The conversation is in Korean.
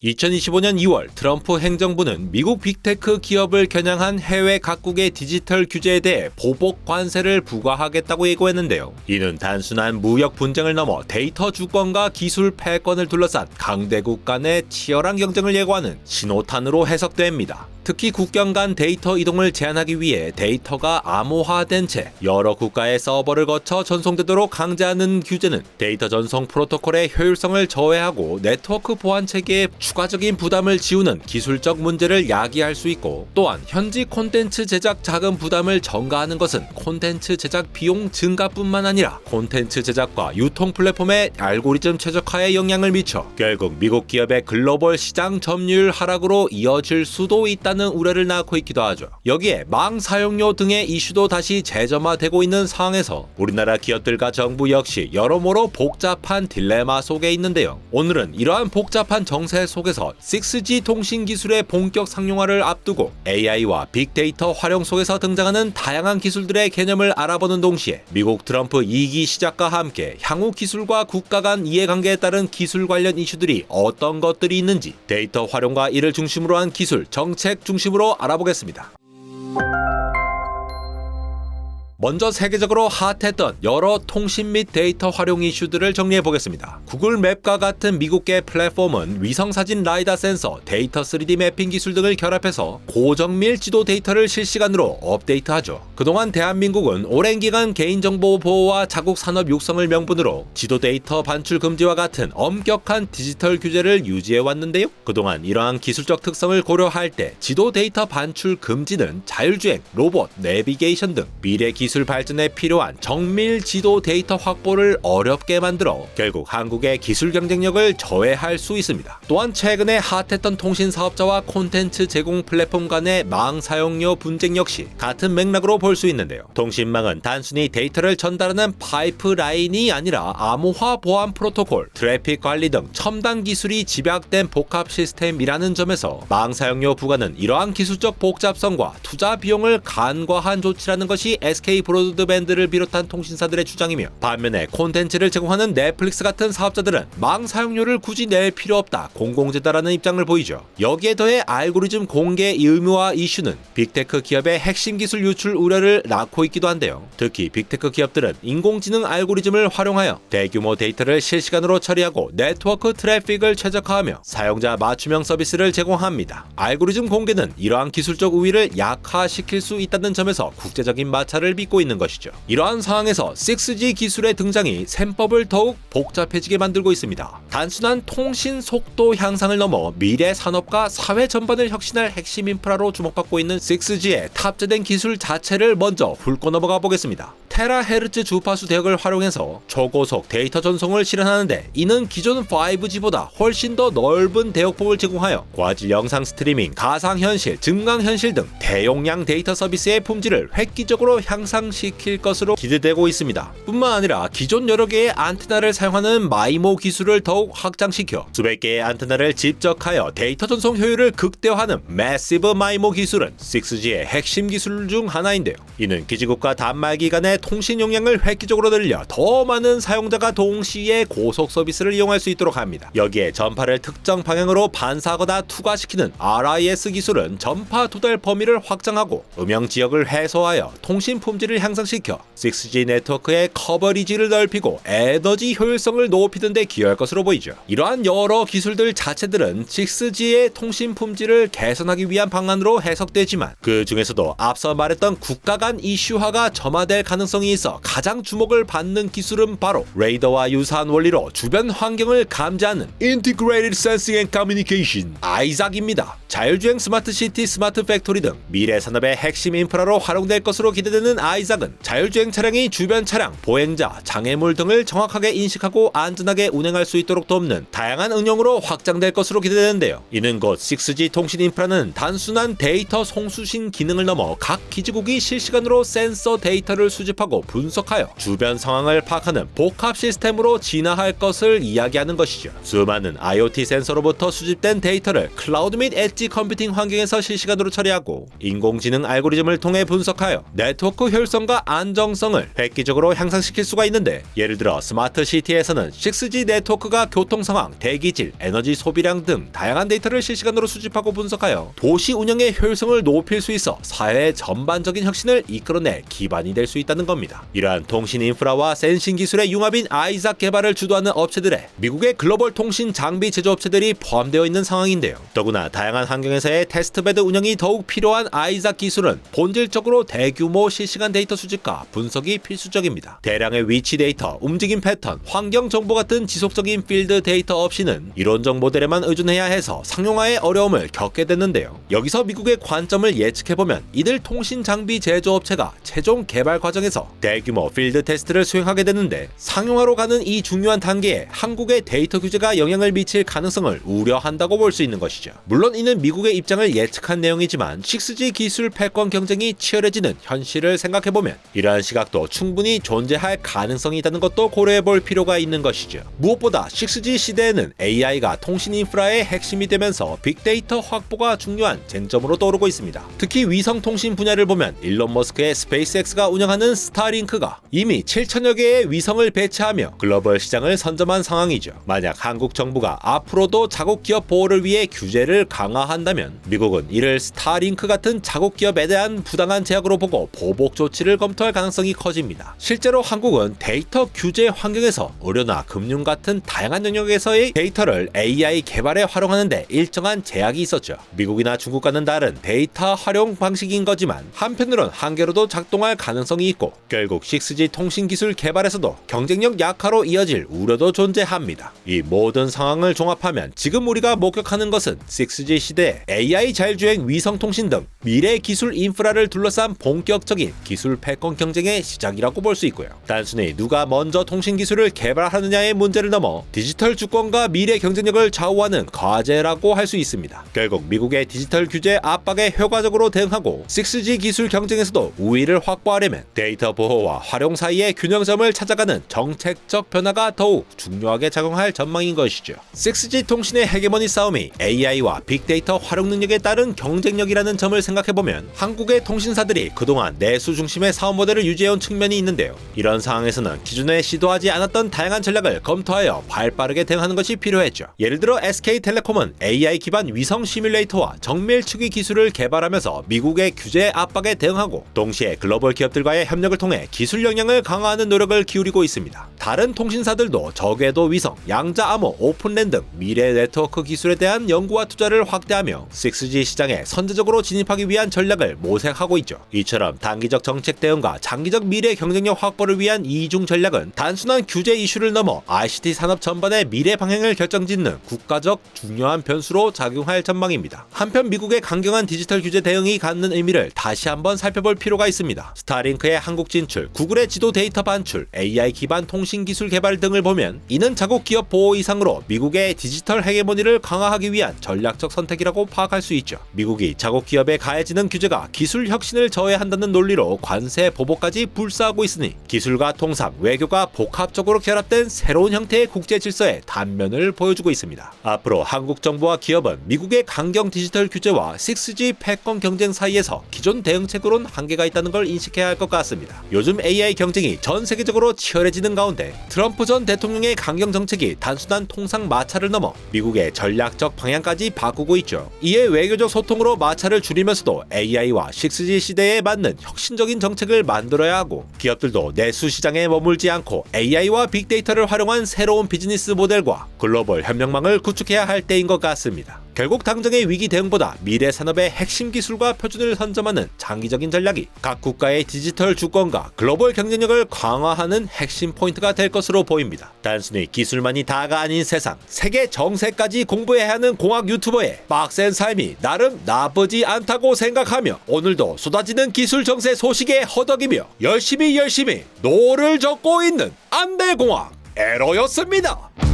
2025년 2월 트럼프 행정부는 미국 빅테크 기업을 겨냥한 해외 각국의 디지털 규제에 대해 보복 관세를 부과하겠다고 예고했는데요. 이는 단순한 무역 분쟁을 넘어 데이터 주권과 기술 패권을 둘러싼 강대국 간의 치열한 경쟁을 예고하는 신호탄으로 해석됩니다. 특히 국경 간 데이터 이동을 제한하기 위해 데이터가 암호화된 채 여러 국가의 서버를 거쳐 전송되도록 강제하는 규제는 데이터 전송 프로토콜의 효율성을 저해하고 네트워크 보안 체계에 추가적인 부담을 지우는 기술적 문제를 야기할 수 있고, 또한 현지 콘텐츠 제작 자금 부담을 전가하는 것은 콘텐츠 제작 비용 증가뿐만 아니라 콘텐츠 제작과 유통 플랫폼의 알고리즘 최적화에 영향을 미쳐 결국 미국 기업의 글로벌 시장 점유율 하락으로 이어질 수도 있다는 우려를 낳고 있기도 하죠. 여기에 망 사용료 등의 이슈도 다시 재점화되고 있는 상황에서 우리나라 기업들과 정부 역시 여러모로 복잡한 딜레마 속에 있는데요. 오늘은 이러한 복잡한 정세 속에서 6G 통신 기술의 본격 상용화를 앞두고 AI와 빅데이터 활용 속에서 등장하는 다양한 기술들의 개념을 알아보는 동시에 미국 트럼프 2기 시작과 함께 향후 기술과 국가 간 이해관계에 따른 기술 관련 이슈들이 어떤 것들이 있는지 데이터 활용과 이를 중심으로 한 기술 정책 중심으로 알아보겠습니다. 먼저 세계적으로 핫했던 여러 통신 및 데이터 활용 이슈들을 정리해보겠습니다. 구글 맵과 같은 미국계 플랫폼은 위성사진 라이다 센서, 데이터 3D 매핑 기술 등을 결합해서 고정밀 지도 데이터를 실시간으로 업데이트하죠. 그동안 대한민국은 오랜 기간 개인정보 보호와 자국 산업 육성을 명분으로 지도 데이터 반출 금지와 같은 엄격한 디지털 규제를 유지해왔는데요. 그동안 이러한 기술적 특성을 고려할 때 지도 데이터 반출 금지는 자율주행, 로봇, 내비게이션 등 미래 기술 발전에 필요한 정밀 지도 데이터 확보를 어렵게 만들어 결국 한국의 기술 경쟁력을 저해할 수 있습니다. 또한 최근에 핫했던 통신 사업자와 콘텐츠 제공 플랫폼 간의 망 사용료 분쟁 역시 같은 맥락으로 볼 수 있는데요. 통신망은 단순히 데이터를 전달하는 파이프라인이 아니라 암호화 보안 프로토콜, 트래픽 관리 등 첨단 기술이 집약된 복합 시스템이라는 점에서 망 사용료 부과는 이러한 기술적 복잡성과 투자 비용을 간과한 조치라는 것이 SK 브로드밴드를 비롯한 통신사들의 주장이며, 반면에 콘텐츠를 제공하는 넷플릭스 같은 사업자들은 망 사용료를 굳이 낼 필요 없다, 공공재다라는 입장을 보이죠. 여기에 더해 알고리즘 공개 의무화 이슈는 빅테크 기업의 핵심 기술 유출 우려를 낳고 있기도 한데요. 특히 빅테크 기업들은 인공지능 알고리즘을 활용하여 대규모 데이터를 실시간으로 처리하고 네트워크 트래픽을 최적화하며 사용자 맞춤형 서비스를 제공합니다. 알고리즘 공개는 이러한 기술적 우위를 약화시킬 수 있다는 점에서 국제적인 마찰을 빚고 있는 것이죠. 이러한 상황에서 6G 기술의 등장이 셈법을 더욱 복잡해지게 만들고 있습니다. 단순한 통신 속도 향상을 넘어 미래 산업과 사회 전반을 혁신할 핵심 인프라로 주목받고 있는 6G의 탑재된 기술 자체를 먼저 훑고 넘어가 보겠습니다. 테라헤르츠 주파수 대역을 활용해서 초고속 데이터 전송을 실현하는데, 이는 기존 5G보다 훨씬 더 넓은 대역폭을 제공하여 과질 영상 스트리밍, 가상현실, 증강현실 등 대용량 데이터 서비스의 품질을 획기적으로 향상시킬 것으로 기대되고 있습니다. 뿐만 아니라 기존 여러 개의 안테나를 사용하는 마이모 기술을 더욱 확장시켜 수백 개의 안테나를 집적하여 데이터 전송 효율을 극대화하는 매시브 마이모 기술은 6G의 핵심 기술 중 하나인데요. 이는 기지국과 단말기 간의 통신 용량을 획기적으로 늘려 더 많은 사용자가 동시에 고속 서비스를 이용할 수 있도록 합니다. 여기에 전파를 특정 방향으로 반사하거나 투과시키는 RIS 기술은 전파 도달 범위를 확장하고 음영 지역을 해소하여 통신 품질을 향상시켜 6G 네트워크의 커버리지를 넓히고 에너지 효율성을 높이는 데 기여할 것으로 보이죠. 이러한 여러 기술들 자체들은 6G의 통신 품질을 개선하기 위한 방안으로 해석되지만, 그 중에서도 앞서 말했던 국가 간 이슈화가 점화될 가능성이 있어 가장 주목을 받는 기술은 바로 레이더와 유사한 원리로 주변 환경을 감지하는 Integrated Sensing and Communication (ISAC입니다). 자율주행 스마트시티, 스마트 팩토리 등 미래 산업의 핵심 인프라로 활용될 것으로 기대되는 ISAC은 자율주행 차량이 주변 차량, 보행자, 장애물 등을 정확하게 인식하고 안전하게 운행할 수 있도록 돕는 다양한 응용으로 확장될 것으로 기대되는데요. 이는 곧 6G 통신 인프라는 단순한 데이터 송수신 기능을 넘어 각 기지국이 실시간으로 센서 데이터를 수집하고 수집하고 분석하여 주변 상황을 파악하는 복합 시스템으로 진화할 것을 이야기하는 것이죠. 수많은 IoT 센서로부터 수집된 데이터를 클라우드 및 엣지 컴퓨팅 환경에서 실시간으로 처리하고 인공지능 알고리즘을 통해 분석하여 네트워크 효율성과 안정성을 획기적으로 향상시킬 수가 있는데, 예를 들어 스마트 시티에서는 6G 네트워크가 교통 상황, 대기질, 에너지 소비량 등 다양한 데이터를 실시간으로 수집하고 분석하여 도시 운영의 효율성을 높일 수 있어 사회의 전반적인 혁신을 이끌어낼 기반이 될 수 있다는 겁니다. 이러한 통신 인프라와 센싱 기술의 융합인 아이작 개발을 주도하는 업체들에 미국의 글로벌 통신 장비 제조업체들이 포함되어 있는 상황인데요. 더구나 다양한 환경에서의 테스트베드 운영이 더욱 필요한 아이작 기술은 본질적으로 대규모 실시간 데이터 수집과 분석이 필수적입니다. 대량의 위치 데이터, 움직임 패턴, 환경 정보 같은 지속적인 필드 데이터 없이는 이론적 모델에만 의존해야 해서 상용화의 어려움을 겪게 됐는데요. 여기서 미국의 관점을 예측해보면 이들 통신 장비 제조업체가 최종 개발 과정에서 대규모 필드 테스트를 수행하게 되는데, 상용화로 가는 이 중요한 단계에 한국의 데이터 규제가 영향을 미칠 가능성을 우려한다고 볼 수 있는 것이죠. 물론 이는 미국의 입장을 예측한 내용이지만 6G 기술 패권 경쟁이 치열해지는 현실을 생각해보면 이러한 시각도 충분히 존재할 가능성이 있다는 것도 고려해볼 필요가 있는 것이죠. 무엇보다 6G 시대에는 AI가 통신 인프라의 핵심이 되면서 빅데이터 확보가 중요한 쟁점으로 떠오르고 있습니다. 특히 위성 통신 분야를 보면 일론 머스크의 스페이스X가 운영하는 스타링크가 이미 7천여 개의 위성을 배치하며 글로벌 시장을 선점한 상황이죠. 만약 한국 정부가 앞으로도 자국 기업 보호를 위해 규제를 강화한다면 미국은 이를 스타링크 같은 자국 기업에 대한 부당한 제약으로 보고 보복 조치를 검토할 가능성이 커집니다. 실제로 한국은 데이터 규제 환경에서 의료나 금융 같은 다양한 영역에서의 데이터를 AI 개발에 활용하는데 일정한 제약이 있었죠. 미국이나 중국과는 다른 데이터 활용 방식인 거지만 한편으론 한계로도 작동할 가능성이 있고 결국 6G 통신 기술 개발에서도 경쟁력 약화로 이어질 우려도 존재합니다. 이 모든 상황을 종합하면 지금 우리가 목격하는 것은 6G 시대에 AI 자율주행 위성 통신 등 미래 기술 인프라를 둘러싼 본격적인 기술 패권 경쟁의 시작이라고 볼 수 있고요. 단순히 누가 먼저 통신 기술을 개발하느냐의 문제를 넘어 디지털 주권과 미래 경쟁력을 좌우하는 과제라고 할 수 있습니다. 결국 미국의 디지털 규제 압박에 효과적으로 대응하고 6G 기술 경쟁에서도 우위를 확보하려면 데이터 보호와 활용 사이의 균형점을 찾아가는 정책적 변화가 더욱 중요하게 작용할 전망인 것이죠. 6G 통신의 헤게모니 싸움이 AI와 빅데이터 활용 능력에 따른 경쟁력이라는 점을 생각해보면 한국의 통신사들이 그동안 내수 중심의 사업 모델을 유지해온 측면이 있는데요. 이런 상황에서는 기존에 시도하지 않았던 다양한 전략을 검토하여 발빠르게 대응하는 것이 필요했죠. 예를 들어 SK텔레콤은 AI 기반 위성 시뮬레이터와 정밀 측위 기술을 개발하면서 미국의 규제 압박에 대응하고 동시에 글로벌 기업들과의 협력을 통해 기술 역량을 강화하는 노력을 기울이고 있습니다. 다른 통신사들도 저궤도 위성, 양자 암호, 오픈랜 등 미래 네트워크 기술에 대한 연구와 투자를 확대하며 6G 시장에 선제적으로 진입하기 위한 전략을 모색하고 있죠. 이처럼 단기적 정책 대응과 장기적 미래 경쟁력 확보를 위한 이중 전략은 단순한 규제 이슈를 넘어 ICT 산업 전반의 미래 방향을 결정짓는 국가적 중요한 변수로 작용할 전망입니다. 한편 미국의 강경한 디지털 규제 대응이 갖는 의미를 다시 한번 살펴볼 필요가 있습니다. 스타링크의 한국 진출, 구글의 지도 데이터 반출, AI 기반 통신 기술 개발 등을 보면 이는 자국 기업 보호 이상으로 미국의 디지털 헤게모니를 강화하기 위한 전략적 선택이라고 파악할 수 있죠. 미국이 자국 기업에 가해지는 규제가 기술 혁신을 저해한다는 논리로 관세 보복까지 불사하고 있으니 기술과 통상, 외교가 복합적으로 결합된 새로운 형태의 국제 질서의 단면을 보여주고 있습니다. 앞으로 한국 정부와 기업은 미국의 강경 디지털 규제와 6G 패권 경쟁 사이에서 기존 대응책으론 한계가 있다는 걸 인식해야 할 것 같습니다. 요즘 AI 경쟁이 전 세계적으로 치열해지는 가운데 트럼프 전 대통령의 강경 정책이 단순한 통상 마찰을 넘어 미국의 전략적 방향까지 바꾸고 있죠. 이에 외교적 소통으로 마찰을 줄이면서도 AI와 6G 시대에 맞는 혁신적인 정책을 만들어야 하고 기업들도 내수 시장에 머물지 않고 AI와 빅데이터를 활용한 새로운 비즈니스 모델과 글로벌 협력망을 구축해야 할 때인 것 같습니다. 결국 당장의 위기 대응보다 미래 산업의 핵심 기술과 표준을 선점하는 장기적인 전략이 각 국가의 디지털 주권과 글로벌 경쟁력을 강화하는 핵심 포인트가 될 것으로 보입니다. 단순히 기술만이 다가 아닌 세상, 세계 정세까지 공부해야 하는 공학 유튜버의 빡센 삶이 나름 나쁘지 않다고 생각하며 오늘도 쏟아지는 기술 정세 소식에 허덕이며 열심히 노를 젓고 있는 안배공학 에러였습니다.